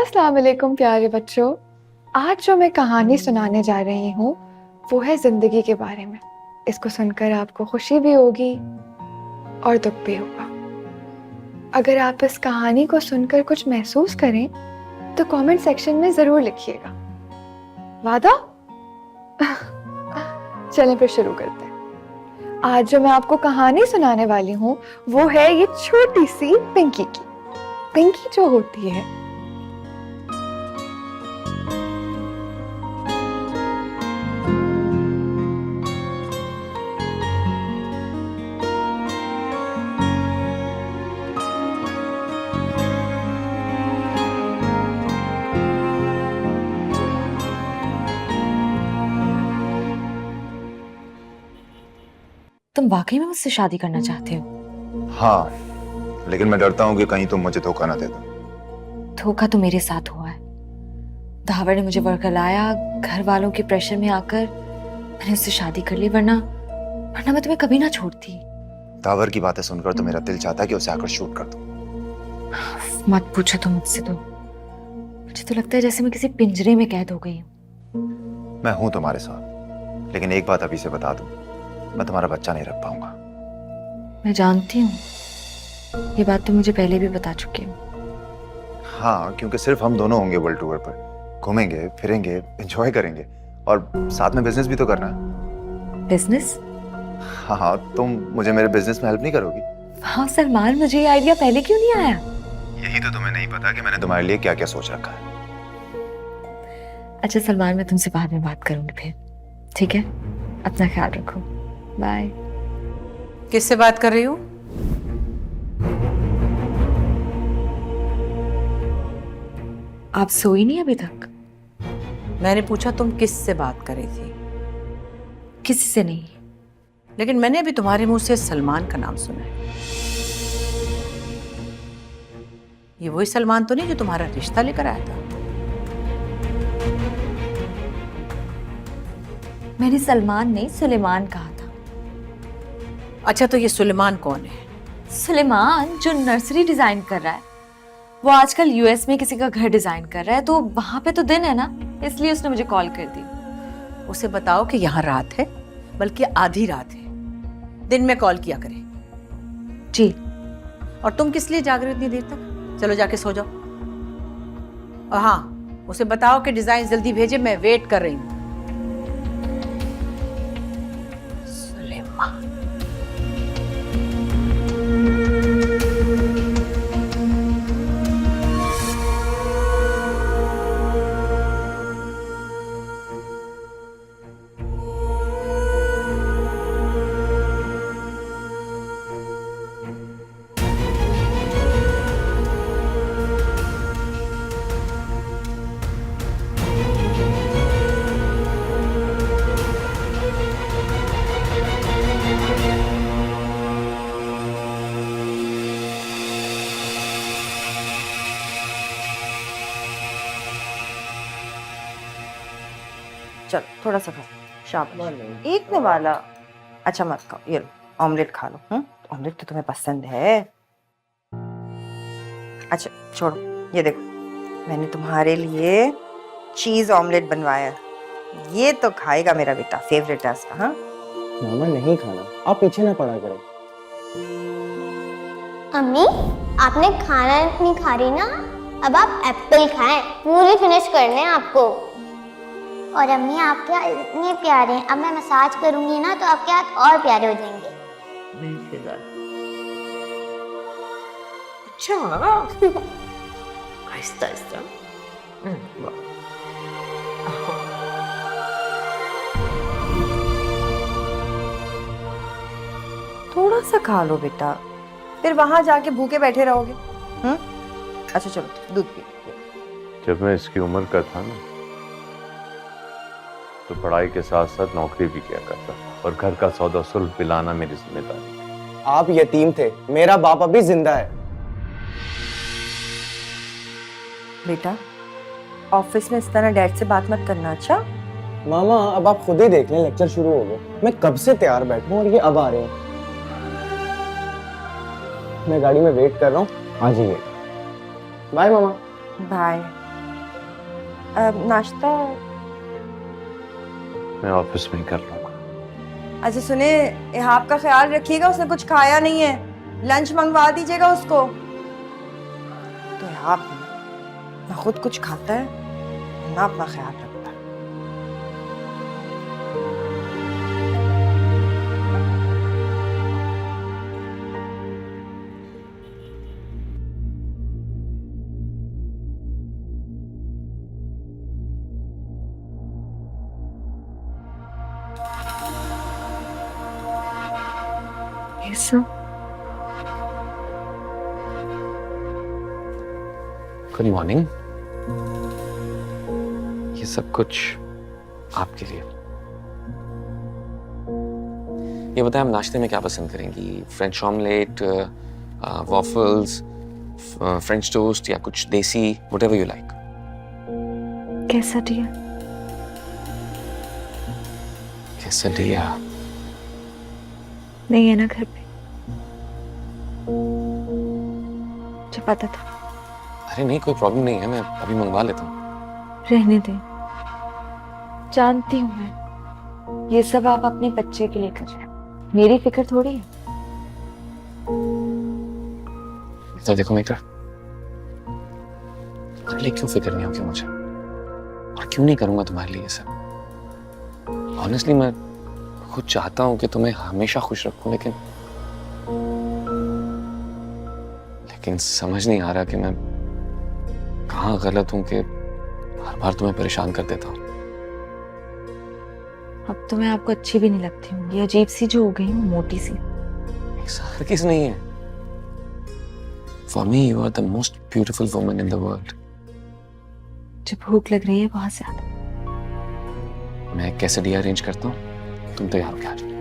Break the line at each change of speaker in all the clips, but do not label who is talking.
अस्सलाम वालेकुम प्यारे बच्चों। आज जो मैं कहानी सुनाने जा रही हूँ वो है जिंदगी के बारे में। इसको सुनकर आपको खुशी भी होगी और दुख भी होगा। अगर आप इस कहानी को सुनकर कुछ महसूस करें तो कमेंट सेक्शन में जरूर लिखिएगा। वादा? चलें फिर शुरू करते हैं। आज जो मैं आपको कहानी सुनाने वाली हूँ वो है ये छोटी सी पिंकी की। पिंकी जो होती है
तुम वाकई में मुझसे शादी करना चाहते हो?
हाँ, लेकिन मैं डरता हूँ कि कहीं तुम मुझे धोखा ना दे दो।
धोखा तो मेरे साथ हुआ है। दावर ने मुझे वर्गलाया, घर वालों के प्रेशर में आकर मैंने उससे शादी कर ली, वरना मैं तुम्हें कभी ना छोड़ती।
दावर की बातें सुनकर तो मेरा दिल चाहता है कि उसे आकर शूट कर दूं।
मत पूछो तुम मुझसे तो। मुझे तो लगता है जैसे मैं किसी पिंजरे में कैद हो गई हूँ।
मैं हूं तुम्हारे साथ, लेकिन एक बात अभी से बता दूं, मैं तुम्हारा बच्चा नहीं रख पाऊंगा।
मैं जानती हूँ, ये बात तो मुझे पहले भी बता चुकी हूँ।
हाँ, क्योंकि सिर्फ हम दोनों होंगे वर्ल्ड टूर पर। घूमेंगे, फिरेंगे, एंजॉय करेंगे और साथ में बिजनेस भी तो करना है।
बिजनेस?
हाँ, तुम मुझे मेरे बिजनेस में हेल्प नहीं करोगी?
हाँ सलमान, मुझे ये आइडिया पहले क्यों नहीं आया?
यही तो तुम्हें नहीं पता कि मैंने तुम्हारे लिए क्या क्या सोच रखा है।
अच्छा सलमान, मैं तुमसे बाद में बात करूंगी फिर, ठीक है? अपना ख्याल रखो, बाय।
किससे बात कर रही हो?
आप सोई नहीं अभी तक?
मैंने पूछा तुम किससे बात कर रही थी?
किसी से नहीं।
लेकिन मैंने अभी तुम्हारे मुंह से सलमान का नाम सुना है। ये वही सलमान तो नहीं जो तुम्हारा रिश्ता लेकर आया था?
मैंने सलमान नहीं, सुलेमान कहा था।
अच्छा, तो ये सुलेमान कौन है?
सुलेमान जो नर्सरी डिजाइन कर रहा है, वो आजकल यूएस में किसी का घर डिजाइन कर रहा है, तो वहां पे तो दिन है ना, इसलिए उसने मुझे कॉल कर दी।
उसे बताओ कि यहाँ रात है, बल्कि आधी रात है। दिन में कॉल किया करे।
जी।
और तुम किस लिए जाग रहे हो इतनी देर तक? चलो जाके सो जाओ। और हाँ, उसे बताओ कि डिजाइन जल्दी भेजे, मैं वेट कर रही हूँ। सुलेमान।
चलो थोड़ा सा खाओ, शाबाश। एक में वाला। अच्छा मत खाओ, ये लो ऑमलेट खा लो। ऑमलेट तो तुम्हें पसंद है। अच्छा छोड़ो, ये देखो मैंने तुम्हारे लिए चीज ऑमलेट बनवाया है। ये तो खाएगा मेरा बेटा, फेवरेट है इसका। हाँ
मामा नहीं खाना, आप पीछे ना पड़ा करो।
अम्मी, आपने खाना नहीं खा रही ना, अब आप एप्पल खाएं, पूरी फिनिश करने हैं आपको। और अम्मी आपके हाथ इतने प्यारे हैं, अब मैं मसाज करूंगी ना तो आपके हाथ और प्यारे हो जाएंगे।
अच्छा आहिस्ता आहिस्ता। थोड़ा सा खा लो बेटा, फिर वहां जाके भूखे बैठे रहोगे। अच्छा चलो दूध पी।
जब मैं इसकी उम्र का था ना, तो पढ़ाई के साथ साथ नौकरी भी किया करता था और घर का सौदा सुल्ह पिलाना मेरी जिम्मेदारी।
आप यतीम थे, मेरा बाप अभी जिंदा है।
बेटा ऑफिस में इस तरह डैड से बात मत करना। अच्छा
मामा अब आप खुद ही देख लें, लेक्चर शुरू हो गए। मैं कब से तैयार बैठा हूँ और ये अब आ रहे हैं। मैं गाड़ी में वेट कर रहा हूँ, आ जाइए। बाय मामा।
बाय। नाश्ता
मैं ऑफिस में ही कर लूंगा।
अच्छा सुने, इहाब का ख्याल रखिएगा, उसने कुछ खाया नहीं है, लंच मंगवा दीजिएगा उसको। तो इहाब ना खुद कुछ खाता है ना अपना ख्याल रखता है।
ये सब
गुड मॉर्निंग। ये सब कुछ आपके लिए। ये बताएं, आप नाश्ते में क्या पसंद करेंगी? French omelette, waffles, French toast या कुछ देसी, व्हाटएवर यू लाइक।
कैसा डियर?
कैसा दिया?
नहीं है ना घर पे? मुझे पता था।
अरे नहीं, कोई प्रॉब्लम नहीं है, मैं अभी मंगवा लेता हूँ।
रहने दे, जानती हूँ मैं, ये सब आप अपने बच्चे के लिए कर रहे हैं, मेरी फिक्र थोड़ी है।
तो देखो मित्रा, तुम्हारे लिए क्यों फिक्र नहीं होगी मुझे, और क्यों नहीं करूंगा तुम्हारे लिए ये सब। ऑनेस्टली मैं खुद चाहता हूं कि तुम्हें हमेशा खुश रखूं, लेकिन समझ नहीं आ रहा कि मैं कहाँ गलत हूं कि हर बार तुम्हें परेशान कर देता हूं।
अब तो मैं आपको अच्छी भी नहीं लगती हूँ, ये अजीब सी जो हो गई हूँ, मोटी सी।
ऐसा हर किस नहीं है। For me, you are the most beautiful woman in the world.
मुझे भूख लग रही है बहुत ज्यादा।
मैं कैसे डी अरेंज करता हूँ, तुम तैयार हो के आ जाओ।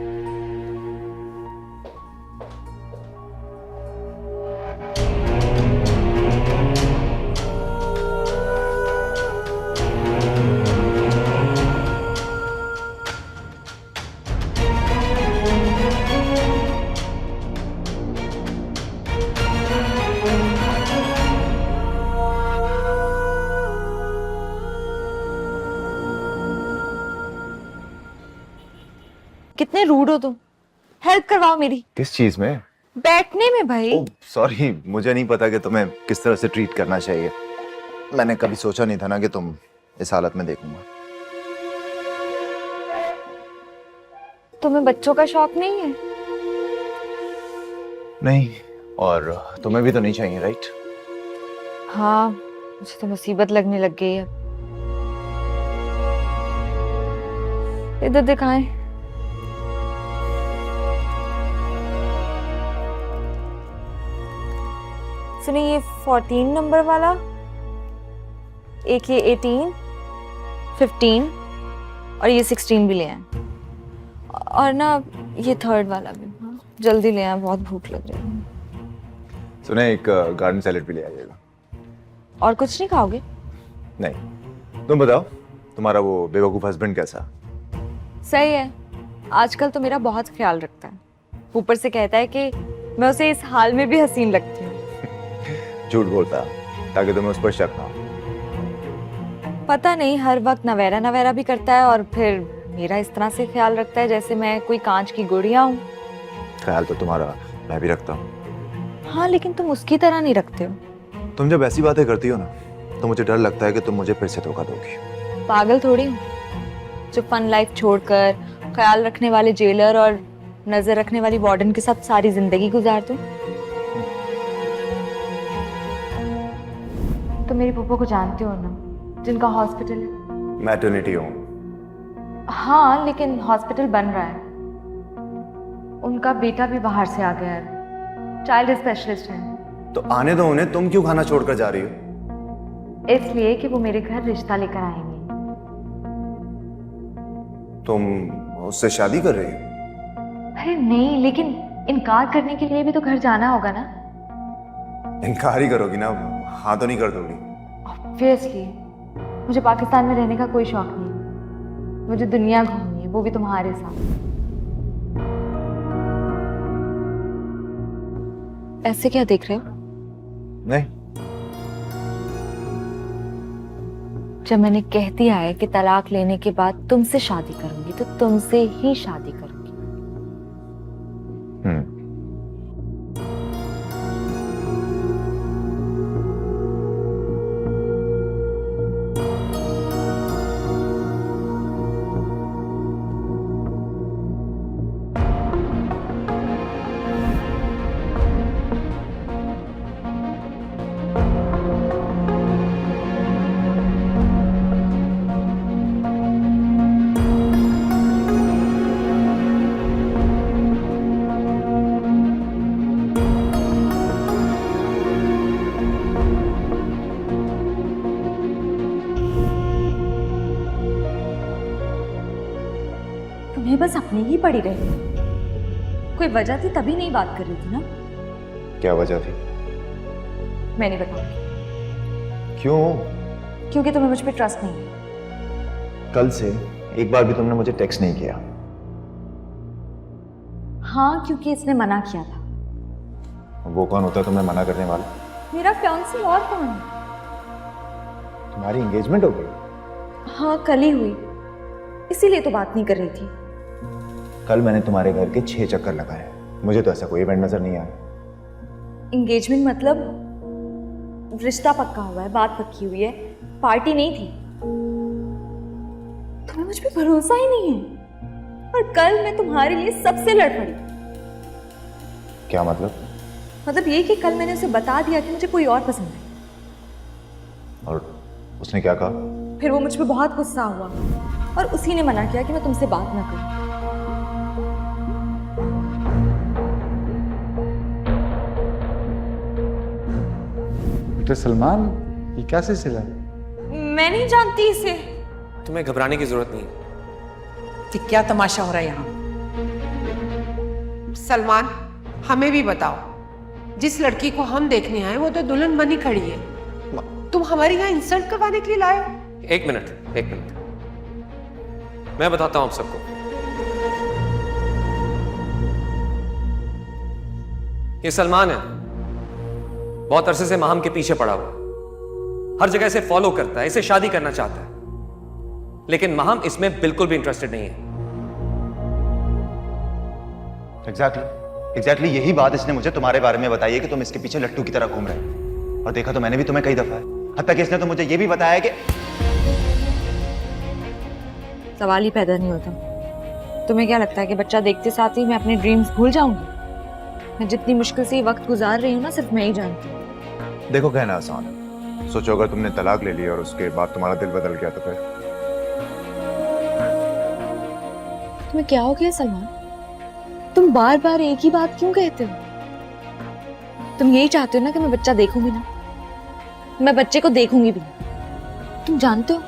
कितने रूड हो तुम, हेल्प करवाओ मेरी।
किस चीज में?
बैठने में भाई।
ओह सॉरी, मुझे नहीं पता कि तुम्हें किस तरह से ट्रीट करना चाहिए। मैंने कभी सोचा नहीं था ना कि तुम इस हालत में देखूंगा।
तुम्हें बच्चों का शौक नहीं है?
नहीं, और तुम्हें भी तो नहीं चाहिए, राइट?
हाँ, मुझे तो मुसीबत लगने लग गई है। इधर दिखाएं। सुनिए, ये 14 नंबर वाला, एक ये 18, 15 और ये 16 भी ले आए, और ना ये थर्ड वाला भी। हाँ, जल्दी ले आए, बहुत भूख लग रही है।
सुने, एक गार्डन सैलेड भी ले आइएगा।
और कुछ नहीं खाओगे?
नहीं, तुम बताओ, तुम्हारा वो बेवकूफ हस्बैंड कैसा?
सही है, आजकल तो मेरा बहुत ख्याल रखता है, ऊपर से कहता है कि मैं उसे इस हाल में भी हसीन लगती हूँ।
झूठ बोलता ताकि तुम्हें उस पर शक ना हो।
पता नहीं, हर वक्त नवेरा नवेरा भी करता है और फिर मेरा इस तरह से ख्याल रखता है जैसे मैं कोई कांच की गुड़िया हूँ।
ख्याल तो तुम्हारा मैं भी रखता हूँ।
हाँ, लेकिन तुम उसकी तरह नहीं रखते हो।
तुम जब ऐसी बातें करती हो ना, तो मुझे डर लगता है कि तुम मुझे फिर से धोखा दोगी।
पागल थोड़ी हूँ जो फन लाइफ छोड़कर ख्याल रखने वाले जेलर और नजर रखने वाली वार्डन के साथ सारी जिंदगी गुजार दूं। तो मेरी पप्पो को जानते हो ना, जिनका हॉस्पिटल है?
Maternity home.
हाँ, लेकिन हॉस्पिटल बन रहा है। उनका बेटा भी बाहर से आ गया है, चाइल्ड स्पेशलिस्ट है।
तो आने दो उन्हें, तुम क्यों खाना छोड़कर जा रही हो?
इसलिए कि वो मेरे घर रिश्ता लेकर आएंगे।
तुम उससे शादी कर रही हो?
अरे नहीं, लेकिन इनकार करने के लिए भी तो घर जाना होगा ना।
इनकार ही करोगी ना, हाँ तो नहीं कर दोगी?
ऑब्वियसली, मुझे पाकिस्तान में रहने का कोई शौक नहीं है, मुझे दुनिया घूमनी है, वो भी तुम्हारे साथ। ऐसे क्या देख रहे हो?
नहीं,
जब मैंने कह दिया है कि तलाक लेने के बाद तुमसे शादी करूंगी तो तुमसे ही शादी करूंगी।
हम्म।
तुम्हें बस अपनी ही पड़ी रही। कोई वजह थी तभी नहीं बात कर रही थी ना?
क्या वजह थी?
मैं नहीं बताऊंगी।
क्यों?
क्योंकि तुम्हें मुझ पे ट्रस्ट नहीं है।
कल से एक बार भी तुमने मुझे टेक्स्ट नहीं किया।
हाँ, क्योंकि इसने मना किया था।
वो कौन होता है तुम्हें मना करने वाला?
मेरा फियांसी और कौन है?
तुम्हारी एंगेजमेंट हो गई?
हाँ, कल ही हुई, इसीलिए तो बात नहीं कर रही थी।
कल मैंने तुम्हारे घर के 6 चक्कर लगाए, मुझे तो ऐसा कोई इवेंट नजर नहीं आया।
एंगेजमेंट मतलब रिश्ता पक्का हुआ है, बात पक्की हुई है, पार्टी नहीं थी। तुम्हें मुझ पे भरोसा ही नहीं है। और कल मैं तुम्हारे लिए सबसे लड़ पड़ी।
क्या मतलब?
मतलब ये कि कल मैंने उसे बता दिया कि मुझे कोई और पसंद है।
और उसने क्या कहा?
फिर वो मुझ पे बहुत गुस्सा हुआ और उसी ने मना किया कि मैं तुमसे बात ना करूं।
बेटा सलमान, ये क्या सिलसिला?
मैं नहीं जानती इसे।
तुम्हें घबराने की जरूरत नहीं है।
कि क्या तमाशा हो रहा है यहाँ?
सलमान, हमें भी बताओ, जिस लड़की को हम देखने आए वो तो दुल्हन बनी खड़ी है, तुम हमारे यहाँ इंसल्ट करवाने के लिए लाए हो?
एक मिनट, मैं बताता हूं आप सबको। ये सलमान है, बहुत अरसे से माहम के पीछे पड़ा हुआ, हर जगह इसे फॉलो करता है, इसे शादी करना चाहता है, लेकिन माहम इसमें बिल्कुल भी इंटरेस्टेड नहीं है।
एग्जैक्टली यही बात इसने मुझे तुम्हारे बारे में बताई है कि तुम इसके पीछे लट्टू की तरह घूम रहे हो। और देखा तो मैंने भी तुम्हें कई दफा है, हत्ता कि इसने तो मुझे ये भी बताया कि
सवाल ही पैदा नहीं होता। तुम्हें क्या लगता है कि बच्चा देखते साथ ही मैं अपने ड्रीम्स भूल जाऊंगी? मैं जितनी मुश्किल से ये वक्त गुजार रही हूँ ना, सिर्फ मैं ही जानती हूँ।
देखो, कहना आसान है, सोचो अगर तुमने तलाक ले लिया और उसके बाद तुम्हारा दिल बदल गया तो फिर?
तुम्हें क्या हो गया सलमान? तुम बार बार एक ही बात क्यों कहते हो? तुम यही चाहते हो ना कि मैं बच्चा देखूंगी ना? मैं बच्चे को देखूंगी भी नहीं। तुम जानते हो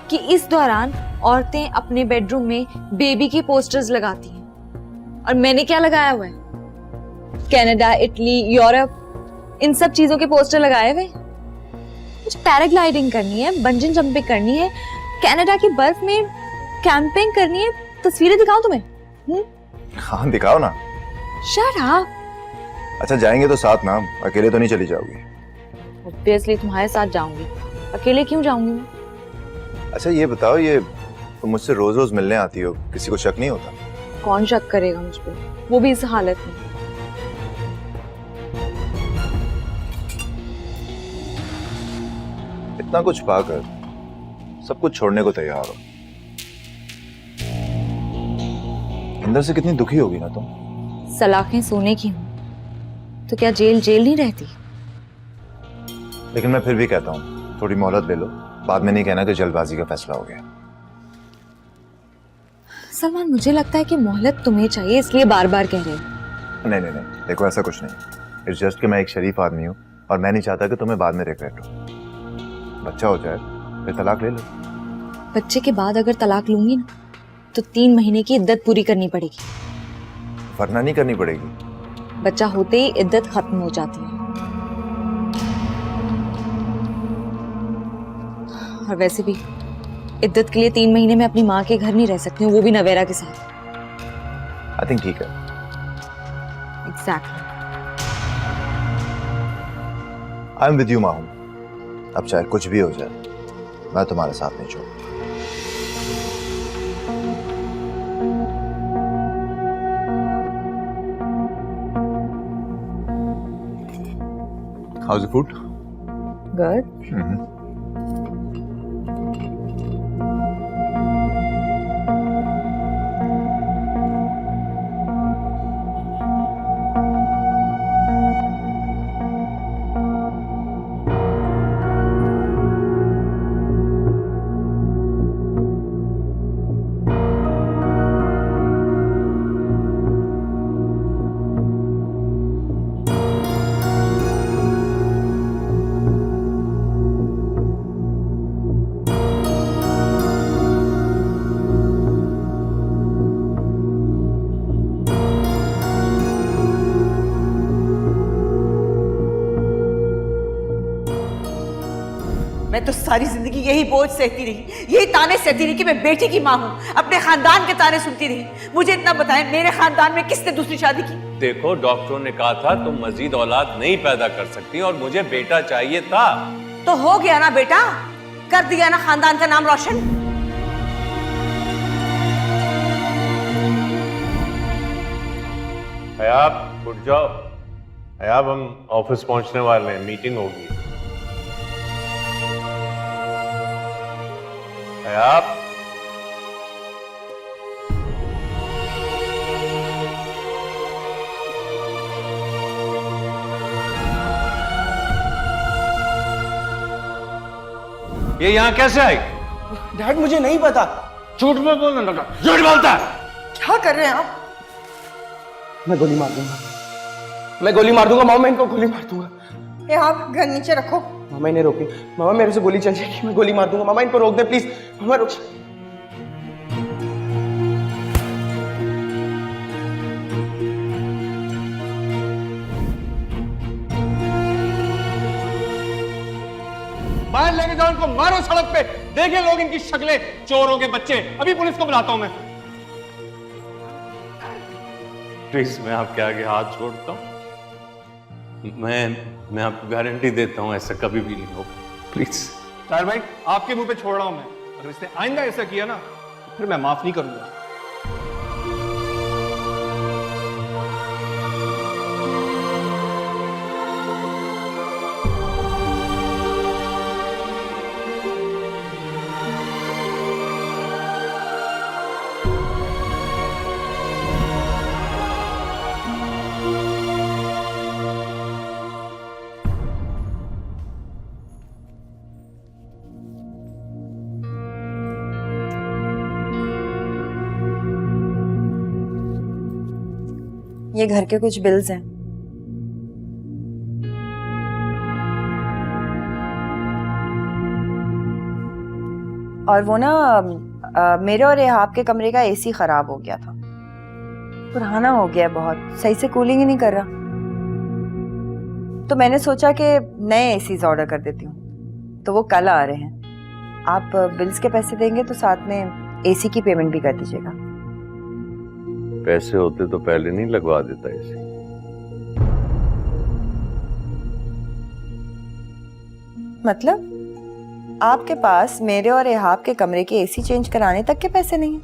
कि इस दौरान औरतें अपने बेडरूम में बेबी के पोस्टर्स लगाती हैं, और मैंने क्या लगाया हुआ है? कनाडा, इटली, यूरोप, इन सब चीजों के पोस्टर लगाए हुए। मुझे पैराग्लाइडिंग करनी है, बंजिंग जंपिंग करनी है, कनाडा की बर्फ में कैंपिंग करनी है। तस्वीरें दिखाऊं तुम्हें?
हाँ दिखाओ ना।
Shut up.
अच्छा जाएंगे तो साथ ना, अकेले तो नहीं चली जाओगी?
ऑब्वियसली तुम्हारे साथ जाऊंगी, अकेले क्यों जाऊंगी मैं?
अच्छा ये बताओ, ये तुम मुझसे रोज रोज मिलने आती हो, किसी को शक नहीं होता?
कौन शक करेगा मुझ पे, वो भी इस हालत में?
इतना कुछ पाकर सब कुछ छोड़ने को तैयार हो। अंदर से कितनी दुखी होगी ना तुम।
सलाखें सोने की हूं तो क्या जेल जेल नहीं रहती?
लेकिन मैं फिर भी कहता हूँ, थोड़ी मोहलत ले लो, बाद में नहीं कहना कि जल्दबाजी का फैसला हो गया।
सलमान, मुझे लगता है कि मोहलत तुम्हें चाहिए, इसलिए बार बार कह रहे हो।
नहीं, देखो ऐसा कुछ नहीं। इट्स जस्ट कि मैं एक शरीफ आदमी हूँ और मैं नहीं चाहता कि तुम्हें बाद में रिग्रेट हो। बच्चा हो जाए फिर तलाक ले लो।
बच्चे के बाद अगर तलाक लूंगी ना तो 3 महीने की इद्दत पूरी करनी पड़ेगी।
वरना नहीं करनी पड़ेगी।
बच्चा होते ही इद्दत खत्म हो जाती है। और वैसे भी इद्दत के लिए 3 महीने में अपनी माँ के घर नहीं रह सकती हूँ, वो भी नवेरा के साथ।
आई थिंक ठीक है।
Exactly.
I am with you Mahum. अब चाहे कुछ भी हो जाए, मैं तुम्हारे साथ नहीं छोड़ूंगा। How's the food?
Good.
मैं तो सारी जिंदगी यही बोझ सहती रही, यही ताने सहती रही कि मैं बेटी की माँ हूँ, अपने खानदान के ताने सुनती रही। मुझे इतना बताएं, मेरे खानदान में किसने दूसरी शादी की?
देखो, डॉक्टरों ने कहा था तुम मजीद औलाद नहीं पैदा कर सकती और मुझे बेटा चाहिए था।
तो हो गया ना बेटा, कर दिया ना खानदान का नाम रोशन।
हयाब उठ जाओ। हयाब, हम ऑफिस पहुंचने वाले हैं, मीटिंग होगी। हयाब, ये यहाँ कैसे आई?
डैड मुझे नहीं पता।
झूठ में बोलने लगा। झूठ बोलता है।
क्या कर रहे हैं आप?
मैं गोली मार दूंगा, मैं गोली मार दूंगा मामा, मैं इनको गोली मार दूंगा।
ये आप घर नीचे रखो।
मामा इन्हें रोकी, मामा मेरे से गोली चल जाएगी, मैं गोली मार दूंगा। मामा इनको रोक दे प्लीज, मामा रोक।
बाहर लेके जाओ इनको, मारो सड़क पे, देखें लोग इनकी शक्लें, चोरों के बच्चे। अभी पुलिस को बुलाता हूं मैं।
प्लीज, मैं आपके आगे हाथ जोड़ता हूँ। मैं आपको गारंटी देता हूँ ऐसा कभी भी नहीं होगा। प्लीज।
ताहिर भाई, आपके मुंह पे छोड़ रहा हूं मैं। अगर इसने आइंदा ऐसा किया ना, तो फिर मैं माफ नहीं करूंगा।
ये घर के कुछ बिल्स हैं। और वो ना मेरे और एहाब के कमरे का एसी खराब हो गया था, पुराना हो गया बहुत, सही से कूलिंग ही नहीं कर रहा। तो मैंने सोचा कि नए एसीज ऑर्डर कर देती हूँ, तो वो कल आ रहे हैं। आप बिल्स के पैसे देंगे तो साथ में एसी की पेमेंट भी कर दीजिएगा।
पैसे होते तो पहले नहीं लगवा देता इसे।
मतलब आपके पास मेरे और एहाब के कमरे के एसी चेंज कराने तक के पैसे नहीं हैं?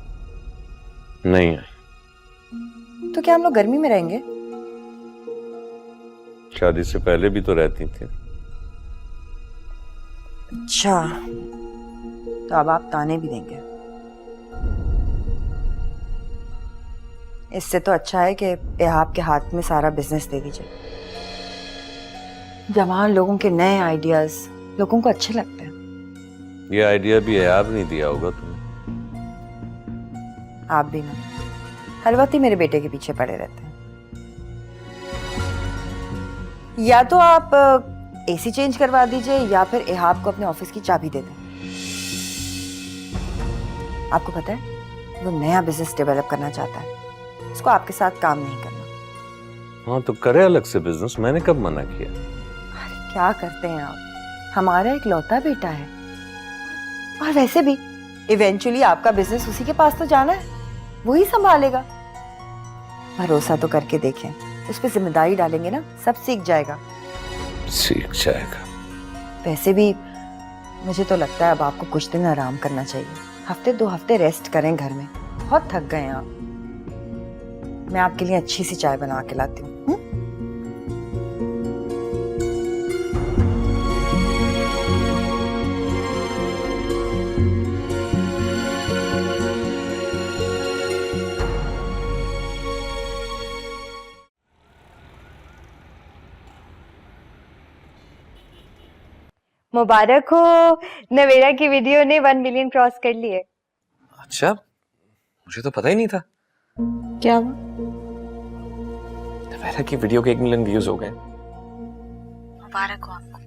नहीं है।
तो क्या हम लोग गर्मी में रहेंगे?
शादी से पहले भी तो रहती थी।
अच्छा, तो अब आप ताने भी देंगे। इससे तो अच्छा है कि एहाब के हाथ में सारा बिजनेस दे दीजिए। जवान लोगों के नए आइडियाज लोगों को अच्छे लगते हैं।
ये आइडिया भी एहाब नहीं दिया होगा तुम्हें।
आप भी ना, हर वक्त ही मेरे बेटे के पीछे पड़े रहते हैं। या तो आप एसी चेंज करवा दीजिए या फिर एहाब को अपने ऑफिस की चाबी दे दें। आपको पता है, वो नया बिजनेस डेवलप करना चाहता है, उसको आपके साथ काम नहीं करना।
हाँ तो करे अलग से बिजनेस, मैंने कब मना किया?
अरे क्या करते हैं आप, हमारा एक लौता बेटा है। और वैसे भी इवेंचुअली आपका बिजनेस उसी के पास तो जाना है, वही संभालेगा। भरोसा तो करके देखें, उस पर जिम्मेदारी डालेंगे ना, सब सीख जाएगा।
सीख जाएगा।
वैसे भी मुझे तो लगता है अब आपको कुछ दिन आराम करना चाहिए। हफ्ते 2 हफ्ते रेस्ट करें घर में, बहुत थक गए हैं आप। मैं आपके लिए अच्छी सी चाय बना के लाती हूँ।
मुबारक हो, नवेरा की वीडियो ने 1 मिलियन क्रॉस कर लिए।
अच्छा, मुझे तो पता ही नहीं था।
क्या?
नवेरा की वीडियो के 1 मिलियन व्यूज हो गए।
मुबारक हो आपको।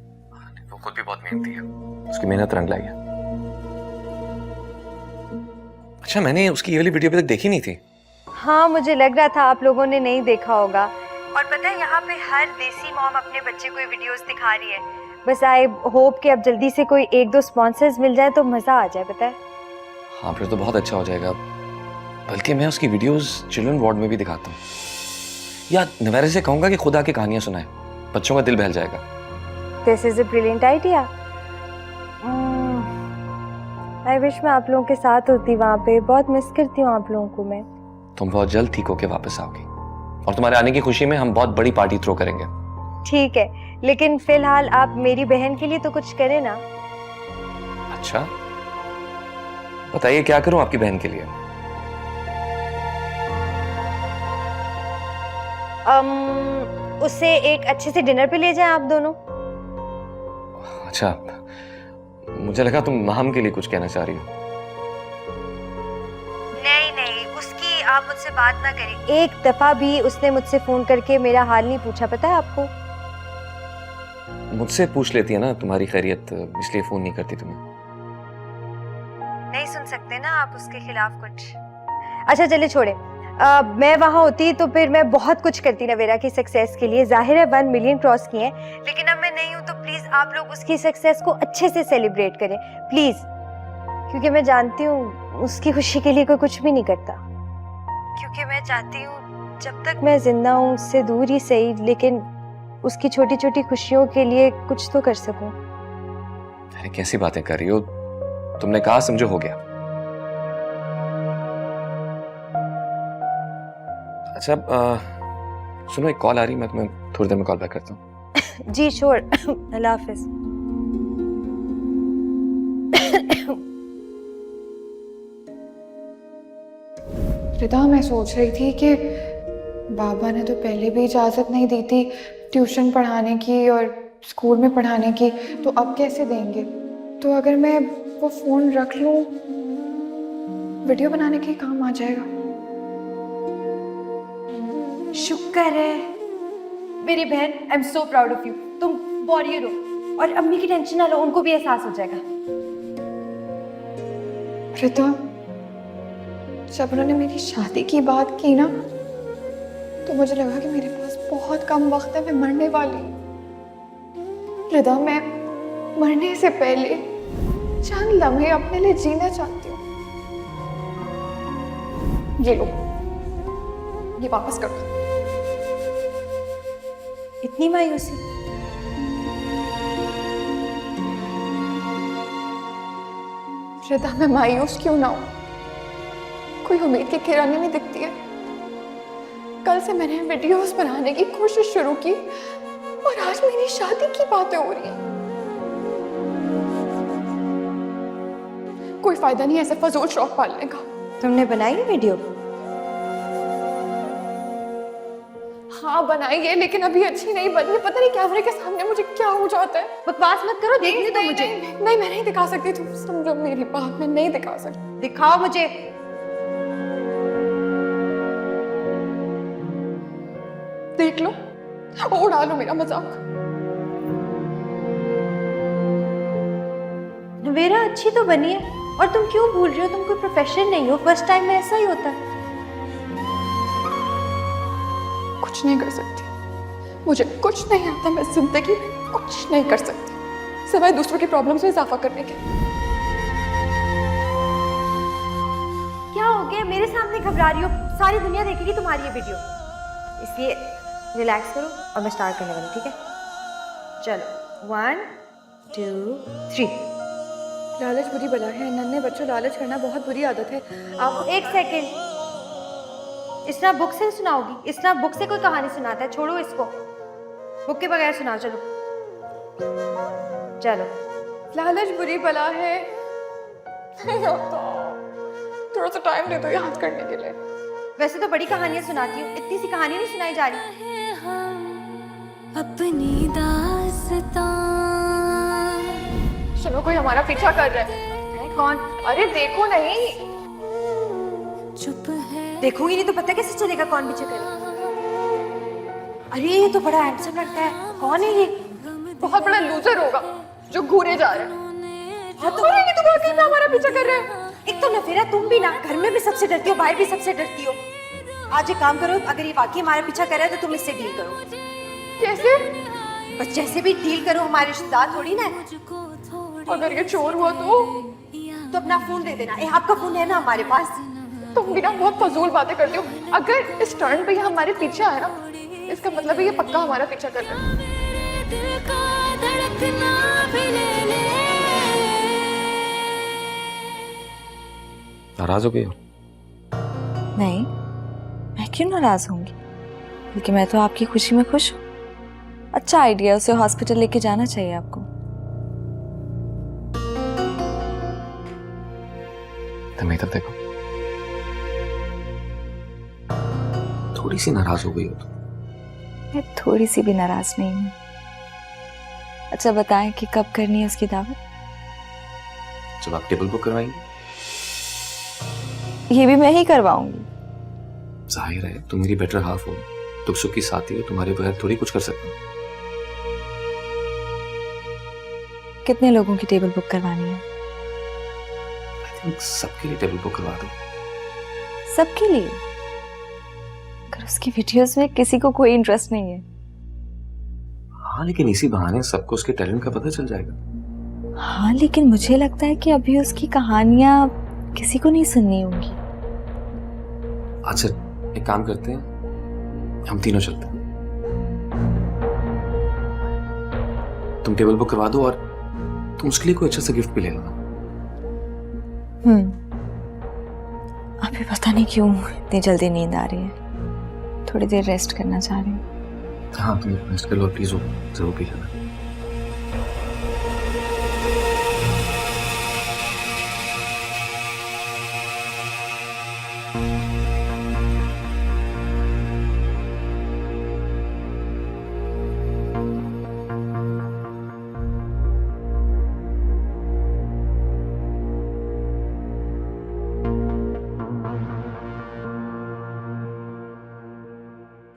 वो खुद भी बहुत मेहनती है, उसकी मेहनत रंग लाई है। अच्छा, मैंने उसकी ये वाली वीडियो अभी तक देखी नहीं थी।
हाँ, मुझे लग रहा था आप लोगों ने नहीं देखा होगा। और पता है, यहाँ पे हर देसी मॉम अपने बच्चे को वीडियोस दिखा रही है। बस आई होप कि अब जल्दी से कोई 1-2 स्पॉन्सर्स मिल जाए तो मजा आ जाए। पता है,
हाँ, फिर तो बहुत अच्छा हो जाएगा। बल्कि मैं उसकी वीडियोस चिल्ड्रन वार्ड में भी दिखाता हूँ, या नवेरा से कहूंगा कि खुद आके कहानियां सुनाए, बच्चों का दिल बहल जाएगा।
This is a brilliant idea. I wish मैं आप लोगों के साथ होती वहाँ पे। बहुत मिस करती हूँ आप लोगों को मैं।
तुम बहुत जल्द ठीक होके वापस आओगी, और तुम्हारे आने की खुशी में हम बहुत बड़ी पार्टी थ्रो करेंगे।
ठीक है, लेकिन फिलहाल आप मेरी बहन के लिए तो कुछ करें ना।
अच्छा, बताइए क्या करूं आपकी बहन के लिए?
उसे एक अच्छे से डिनर पे ले जाएं आप दोनों।
अच्छा, मुझे लगा तुम माहम के लिए कुछ कहना चाह रही हो।
नहीं नहीं, उसकी आप मुझसे बात ना करें। एक दफा भी उसने मुझसे फोन करके मेरा हाल नहीं पूछा, पता है आपको?
मुझसे पूछ लेती है ना तुम्हारी खैरियत, इसलिए फोन नहीं करती तुम्हें।
नहीं सुन सकते ना आप उसके खिलाफ कुछ। अच्छा चलिए छोड़े। मैं वहां होती तो फिर मैं बहुत कुछ करती नवेरा की सक्सेस के लिए। जाहिर है 1 मिलियन क्रॉस किए हैं, लेकिन अब मैं नहीं हूं तो प्लीज आप लोग उसकी सक्सेस को अच्छे से सेलिब्रेट करें प्लीज, क्योंकि मैं जानती हूँ उसकी खुशी के लिए कोई कुछ भी नहीं करता। क्योंकि मैं चाहती हूँ जब तक मैं जिंदा हूँ उससे दूर ही सही, लेकिन उसकी छोटी छोटी खुशियों के लिए कुछ तो कर सकूं।
अरे कैसी बातें कर रही हो, तुमने कहा समझो हो गया। अच्छा, सुनो, एक कॉल आ रही, मैं तुम्हें थोड़ी देर में कॉल बैक करता हूँ।
जी श्योर। अल्लाह हाफिज।
रिदा, मैं सोच रही थी कि बाबा ने तो पहले भी इजाज़त नहीं दी थी ट्यूशन पढ़ाने की और स्कूल में पढ़ाने की, तो अब कैसे देंगे? तो अगर मैं वो फ़ोन रख लूँ, वीडियो बनाने के काम आ जाएगा।
शुक्र है मेरी बहन, I am so proud of you. तुम वॉरियर हो और अम्मी की टेंशन ना लो, उनको भी एहसास हो जाएगा।
रिदा, जब उन्होंने मेरी शादी की बात की ना, तो मुझे लगा कि मेरे पास बहुत कम वक्त है, मैं मरने वाली हूँ। रिदा, मैं मरने से पहले चंद लम्हे अपने लिए जीना चाहती हूँ। ये लो, ये वापस कर दो।
इतनी मायूसी?
रिदा, मैं मायूस क्यों ना हूं? कोई उम्मीद की किरणें नहीं दिखती है। कल से मैंने वीडियोस बनाने की कोशिश शुरू की और आज मेरी शादी की बातें हो रही हैं। कोई फायदा नहीं ऐसे फजूल शौक पालने का।
तुमने बनाई है वीडियो?
हाँ बनाई है, लेकिन अभी अच्छी नहीं बनी। पता नहीं कैमरे के सामने मुझे क्या हो जाता है।
बकवास मत करो, देखने दो मुझे।
नहीं, मैं नहीं दिखा सकती, तुम समझो मेरी बात, मैं नहीं दिखा सकती।
दिखाओ मुझे।
देख लो, उड़ा लो मेरा मजाक।
नवेरा अच्छी तो बनी है, और तुम क्यों भूल रही हो? तुम कोई प्रोफेशनल नहीं हो, फर्स्ट टाइम में ऐसा ही होता है।
कुछ नहीं कर सकती, मुझे कुछ नहीं आता। मैं जिंदगी में कुछ नहीं कर सकती सिवाय दूसरों की प्रॉब्लम्स में इजाफा करने के।
क्या हो गया? मेरे सामने घबरा रही हो? सारी दुनिया देखेगी तुम्हारी ये वीडियो।
इसलिए रिलैक्स करो और मैं स्टार्ट करने वाली, ठीक है? चलो 1 2 3।
लालच बुरी बला है, नन्हे बच्चों लालच करना बहुत बुरी आदत है। आप
एक सेकंड, इसना बुक से सुनाओगी? इसना बुक से कोई कहानी सुनाता है? छोड़ो इसको, बुक के बगैर सुनाओ। चलो चलो।
लालच बुरी बला है। थोड़ा सा टाइम दे दो याद करने के लिए।
वैसे तो बड़ी कहानियां सुनाती हूँ, इतनी सी कहानी नहीं सुनाई जा रही।
अपनी दास्तां
सुनो, कोई हमारा पीछा कर रहा है। कौन? अरे देखो नहीं।
चुप है।
देखूंगी नहीं तो पता कैसे चलेगा कौन पीछे करे? अरे ये तो बड़ा हैंडसम लगता है, कौन है ये?
बहुत बड़ा लूजर होगा जो घूरे जा रहा है। हाँ तो ये तो वाकई में हमारा पीछा कर रहा है।
एक तो नफीरा तुम भी ना, घर में भी सबसे डरती हो, बाहर भी सबसे डरती हो। आज एक काम करो, अगर ये वाकई हमारा पीछा कर रहा है तो तुम इससे डील करो।
कैसे?
बस जैसे भी डील करो, हमारे रिश्तेदार थोड़ी ना है।
अगर ये चोर हुआ
तो अपना फोन दे देना। आपका फोन है ना हमारे पास?
तुम भी ना बहुत फजूल बातें करती हो। अगर इस टर्न पे ये हमारे पीछे आया ना, इसका मतलब है ये पक्का हमारा पीछा कर रहा है।
नाराज हो गई हो?
नहीं, मैं क्यों नाराज होंगी, बल्कि मैं तो आपकी खुशी में खुश हूँ। अच्छा आइडिया, उसे हॉस्पिटल लेके जाना चाहिए आपको।
तुम इधर देखो, थोड़ी सी नाराज हो गई हो तुम।
मैं थोड़ी सी भी नाराज नहीं हूँ। अच्छा बताएं कि कब करनी है उसकी दावत?
जब आप टेबल बुक करवाएंगे।
ये भी मैं ही करवाऊंगी।
जाहिर है तुम मेरी बेटर हाफ हो, दुख सुख की साथी हो, तुम्हारे बगैर थोड़ी कुछ कर सकता हूँ।
कितने लोगों की टेबल बुक करवानी है?
आई थिंक सबके लिए टेबल बुक करवा दो।
सबके लिए? अगर उसकी वीडियोस में किसी को कोई इंटरेस्ट नहीं है।
हाँ लेकिन इसी बहाने सबको उसके टैलेंट का पता चल जाएगा।
हाँ लेकिन मुझे लगता है कि अभी उसकी कहानियां किसी को नहीं सुननी होंगी।
अच्छा एक काम करते हैं, हम तीनों चलते हैं। तुम टेबल बुक करवा दो और तुम उसके लिए कोई अच्छा सा गिफ्ट भी ले लो।
अभी पता नहीं क्यों इतनी जल्दी नींद आ रही है, थोड़ी देर रेस्ट करना चाह रही हूँ।
हाँ तुम रेस्ट कर लो प्लीज, हो जरूर पी लेना।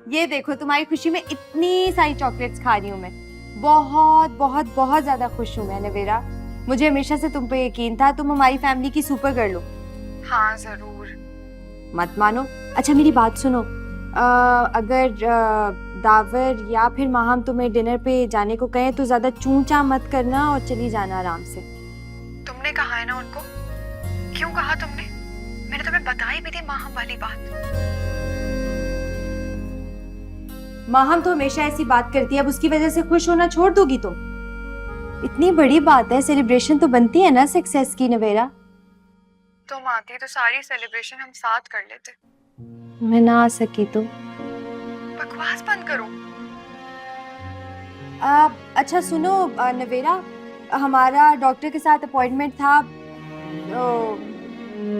ये देखो, तुम्हारी खुशी में इतनी सारी चॉकलेट्स खा रही हूँ मैं। बहुत बहुत बहुत ज्यादा खुश हूँ मैं नवेरा। मुझे हमेशा से तुम पे यकीन था, तुम हमारी फैमिली की सुपर गर्ल हो।
हाँ जरूर।
मत मानो। अच्छा मेरी बात सुनो, अगर दावर या फिर माहम तुम्हें डिनर पे जाने को कहें तो ज्यादा चूं-चां मत करना और चली जाना आराम से।
तुमने कहा है ना उनको? क्यों कहा तुमने? मैंने तुम्हें बताई भी थी माहम वाली बात।
माहम तो हमेशा ऐसी बात करती है, अब उसकी वजह से खुश होना छोड़ दोगी तुम? इतनी बड़ी बात है, सेलिब्रेशन तो बनती है ना सक्सेस की नवेरा।
तुम आती तो सारी सेलिब्रेशन हम साथ कर लेते।
मैं ना आ सकी तो
बकवास बंद करो।
अच्छा सुनो नवेरा, हमारा डॉक्टर के साथ अपॉइंटमेंट था,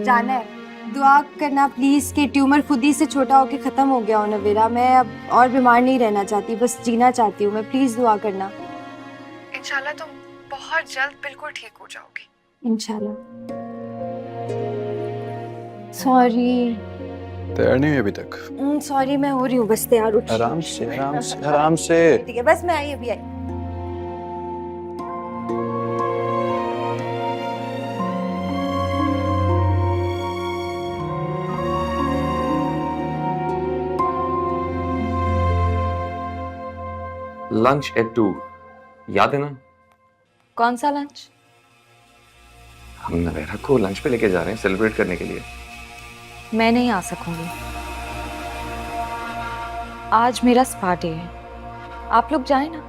जाना है। दुआ करना प्लीज कि ट्यूमर खुद ही से छोटा होके खत्म हो गया हो नवेरा। मैं अब और बीमार नहीं रहना चाहती, बस जीना चाहती हूँ मैं। प्लीज दुआ करना।
इंशाल्लाह तुम बहुत जल्द बिल्कुल ठीक हो जाओगी।
इंशाल्लाह। सॉरी।
तैयार नहीं हुई अभी तक?
सॉरी, मैं हो रही हूँ बस तैयार। उठ
आराम से आराम से आराम से।
ठीक है, बस मैं आई, अभी आई।
लंच एट 2, याद है ना?
कौन सा लंच?
हम नवेरा को लंच पे लेके जा रहे हैं सेलिब्रेट करने के लिए।
मैं नहीं आ सकूंगी, आज मेरा स्पा डे है। आप लोग जाएं ना।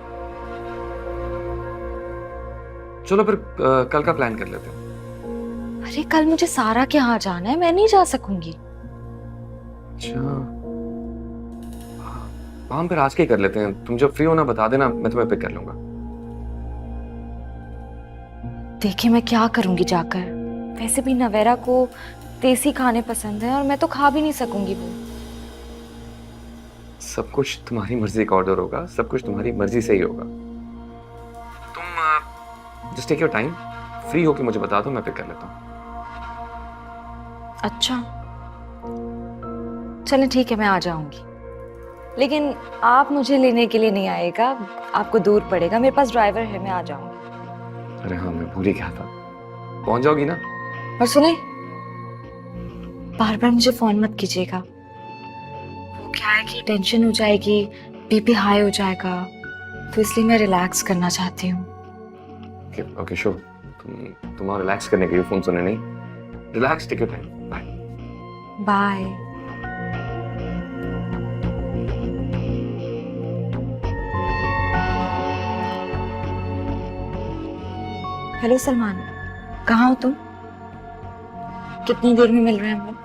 चलो फिर कल का प्लान कर लेते हैं।
अरे कल मुझे सारा के यहाँ जाना है, मैं नहीं जा सकूंगी।
अच्छा हम फिर आज के ही कर लेते हैं। तुम जब फ्री हो ना बता देना, मैं तुम्हें पिक कर लूंगा।
देखिए मैं क्या करूंगी जाकर, वैसे भी नवेरा को देसी खाने पसंद है और मैं तो खा भी नहीं सकूंगी वो।
सब कुछ तुम्हारी मर्जी का ऑर्डर होगा, सब कुछ तुम्हारी मर्जी से ही होगा। तुम just take your time, free होके मुझे बता दो, मैं पिक कर लेता हूँ।
अच्छा चलें ठीक है, मैं आ जाऊंगी, लेकिन आप मुझे लेने के लिए नहीं आएगा, आपको दूर पड़ेगा। मेरे पास ड्राइवर है, मैं आ जाऊंगी।
अरे हाँ, मैं भूल ही गया था। पहुंच जाओगी ना?
और सुने, बार बार मुझे फोन मत कीजिएगा, वो क्या है कि टेंशन हो जाएगी, बीपी हाई हो जाएगा, तो इसलिए मैं रिलैक्स करना चाहती हूँ।
Okay sure. तुम रिलैक्स करने के लिए फोन सुने नहीं। Relax, take your time. Bye
bye. Hello Salman, कहाँ हो तुम? कितनी देर में मिल रहे हैं हम लोग?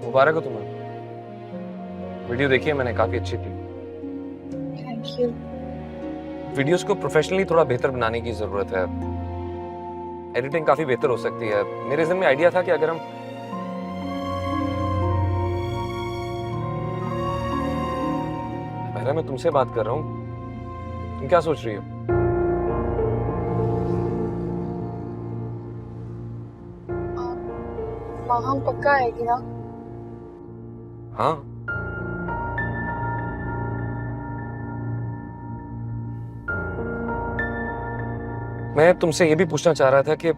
मुबारक हो तुम्हें। वीडियो देखी है मैंने, काफी अच्छी थी।
Thank you.
वीडियोस को प्रोफेशनली थोड़ा बेहतर बनाने की जरूरत है। एडिटिंग काफी बेहतर हो सकती है। मेरे ज़हन में आइडिया था कि अगर हम मैं तुमसे बात कर रहा हूँ, तुम क्या सोच रही हो?
हम पक्का आएगी ना?
हाँ मैं तुमसे ये भी पूछना चाह रहा था कि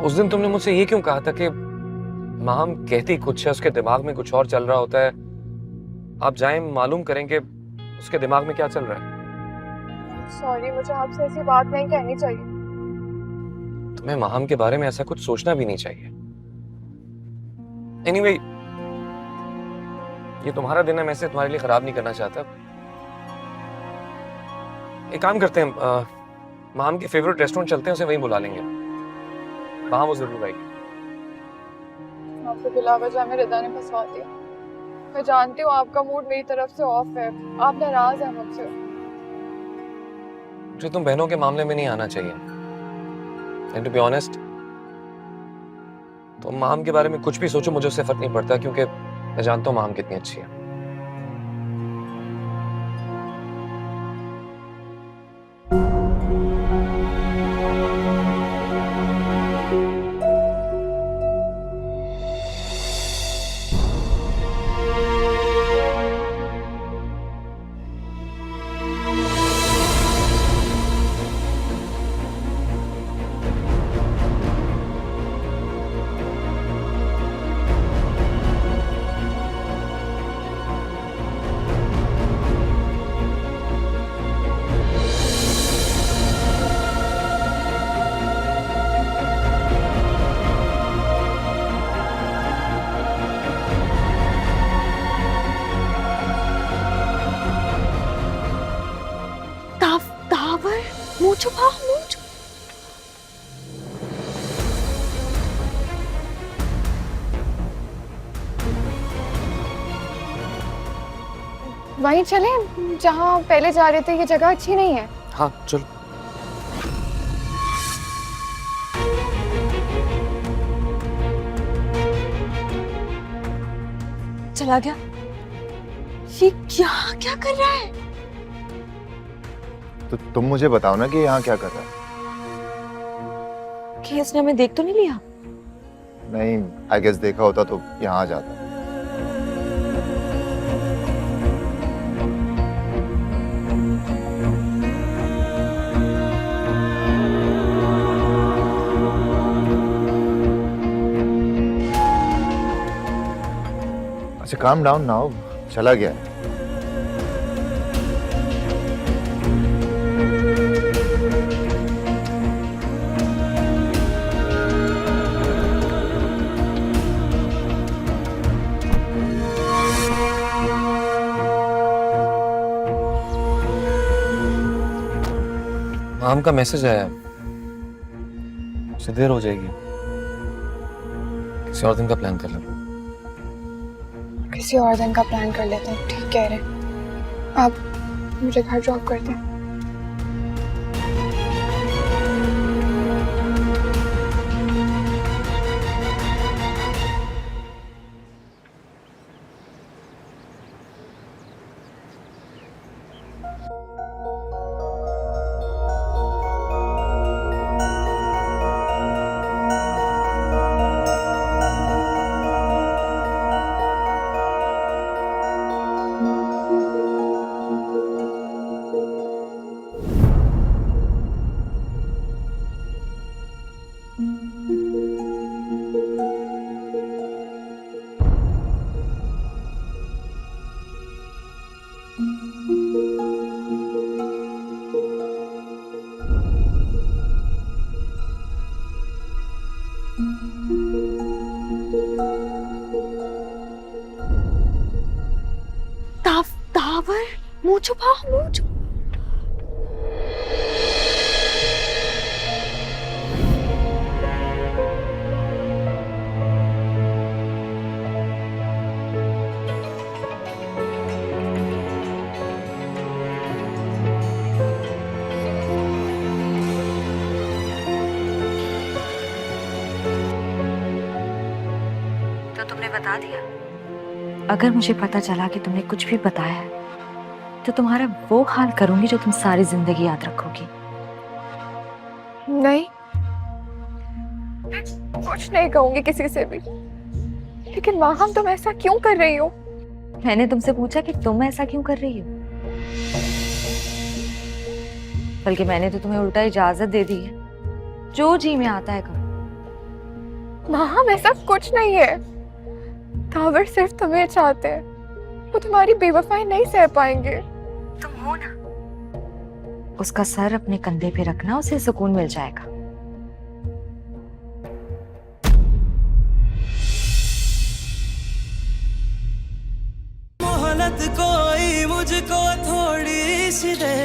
उस दिन तुमने मुझसे ये क्यों कहा था कि माम कहती कुछ है, उसके दिमाग में कुछ और चल रहा होता है, आप जाएं मालूम करेंगे उसके दिमाग में क्या चल रहा है।
सॉरी, मुझे आपसे ऐसी बात नहीं कहनी चाहिए।
तुम्हें माम के बारे में ऐसा कुछ सोचना भी नहीं चाहिए। एनीवे, ये तुम्हारा दिन है, मैं इसे तुम्हारे लिए खराब नहीं करना चाहता। एक काम करते हैं, माम के फेवरेट रेस्टोरेंट चलते हैं, उसे वहीं बुला लेंगे, वहां वो जरूर आएगी।
आपको बिला वजह में रिदा ने फंसवा दिया। मैं जानती हूँ आपका मूड मेरी तरफ से ऑफ है, आप नाराज हैं मुझसे।
मुझे तुम बहनों के मामले में नहीं आना चाहिए। एंड टू बी ऑनेस्ट, तुम माम के बारे में कुछ भी सोचो, मुझे उससे फर्क नहीं पड़ता, क्योंकि मैं जानता हूँ माम कितनी अच्छी है।
मुंह छुपाओ, मुंह छुपाओ।
वहीं चलें जहाँ पहले जा रहे थे, ये जगह अच्छी नहीं है।
हाँ चलो।
चला गया। ये क्या कर रहा है?
तो तुम मुझे बताओ ना कि यहाँ क्या कर रहा है।
कि इसने हमें देख तो नहीं लिया?
नहीं, आई गेस देखा होता तो यहाँ आ जाता। अच्छा, काम डाउन नाउ, चला गया है।
माम का मैसेज आया, उससे देर हो जाएगी, किसी और दिन का प्लान कर लेते।
किसी और दिन का प्लान कर लेते हैं, ठीक कह रहे हैं। आप मुझे घर ड्रॉप कर दें।
दावर, मुंह छुपा, मुंह छुपा। तो तुमने बता दिया? अगर मुझे पता चला कि तुमने कुछ भी बताया है तो तुम्हारा वो हाल करूंगी जो तुम सारी जिंदगी याद रखोगी।
नहीं, मैं कुछ नहीं कहूंगी किसी से भी। लेकिन माहम, तुम ऐसा क्यों कर रही हो?
मैंने तुमसे पूछा कि तुम ऐसा क्यों कर रही हो? बल्कि मैंने तो तुम्हें उल्टा इजाजत दे दी है, जो जी में आता है करो।
माहम, ऐसा कुछ नहीं है। दावर सिर्फ तुम्हें चाहते हैं, वो तुम्हारी बेवफाई नहीं सह पाएंगे।
तुम हो ना, उसका सर अपने कंधे पे रखना, उसे सुकून मिल जाएगा।
मोहलत कोई मुझको थोड़ी सी दे